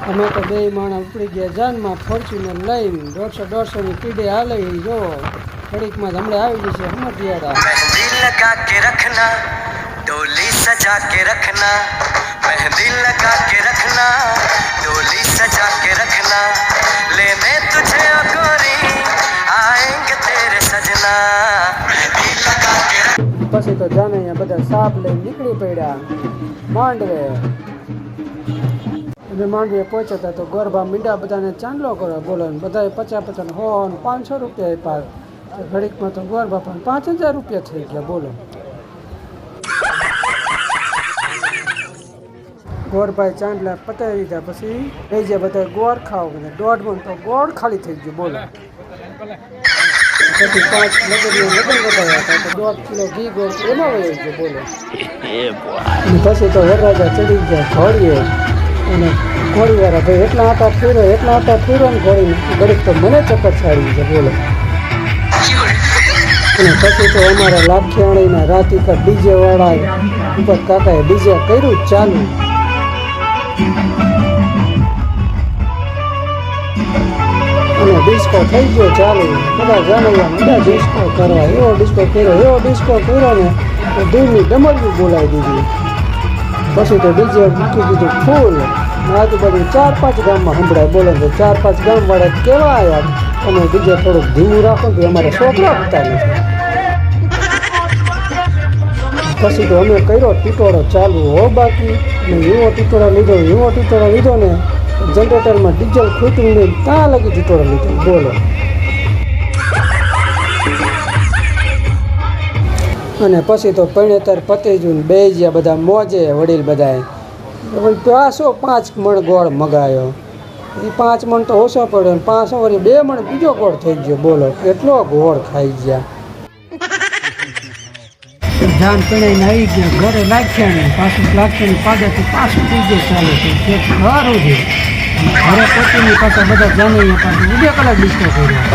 અમે તો બે માણસ ઉપડી ગયા જાનમાં ફોર્ચ્યુનર લઈને 150-150 ની કીડે હાલે જો ઘડીકમાં જ હમણાં આવી જશે હમટિયાળા मेहंदी लगा के रखना डोली सजा के रखना मेहंदी लगा के रखना डोली सजा के रखना लेने तुझे ओ गोरी आएंगे तेरे सजना मेहंदी लगा के પછી તો જાને અહીંયા બધા સાપ લઈને નીકળી પડ્યા માંડવે અને માંડવે પહોંચ્યા તો ગરબા મીંડા બધાને ચાંદલો કરો બોલો ને બધાએ 50-50 100 ને 500 રૂપિયા આપ્યા ઘડીકમાં તો ગરબા પણ 5000 રૂપિયા થઈ ગયા બોલો ગોરભાઈ ચાંદલા પતાવી દીધા પછી લઈ જાય બધા ગોળ ખાવ ને 1.5 મણ તો ગોળ ખાલી થઈ ગયું બોલો પછી 5 લગડીઓ લગન બતાવ્યા હતા તો 1.5 કિલો ઘી ગોળ એમાં વહી ગયો બોલો અને પછી તો વરરાજા ચડી ગયા ઘોડીએ અને ઘોડીવાળા ભાઈ એટલા આટા ફેરો ને ઘોડીને ઘડીક તો મને ચક્કર છાડી છે બોલો અને પછી તો અમારા લાખિયાણીના રાતિકા ડીજે વાળા ઉપર કાકાએ ડીજે કર્યું ચાલુ અને ડિસ્કો થઈ ગયો ચાલુ બધા જાણવા બધા ડિસ્કો કરવા એવો ડિસ્કો કર્યો ને તો દૂરની ડમરવી બોલાવી દીધી પછી તો ડીજે મૂકી દીધું ફૂલ આજુબાજુ 4-5 ગામમાં સંભળાય બોલો તો 4-5 ગામવાળા કેવા આવ્યા અને ડીજે થોડુંક ધીમું રાખો તો અમારા છોકરા પતા નથી પછી તો અમે કર્યો ટીટોળો ચાલુ હો બાકી ને એવો ટીટોળો લીધો ને જનરેટરમાં ડીઝલ ખૂટ્યું ને ત્યાં લગી ટીટોળો લીધો બોલો અને પછી તો પૈણેતર પતેજું બે જ્યાં બધા મોજે વડીલ બધાએ 5 મણ ગોળ મગાયો એ 5 મણ તો ઓછો પડ્યો 500 વળી 2 મણ બીજો ગોળ થઈ ગયો બોલો કેટલો ગોળ ખાઈ ગયા જાન પીણાઈને આવી ગયા ઘરે લાખ્યા ને પાછું લાખ્યાની પાદાથી પાછું ડીજે ચાલુ છે સારું છે ઘરે પહોંચીની પાછા બધા જાણીને પાછું 2 કલાક ડિસ્કો કર્યો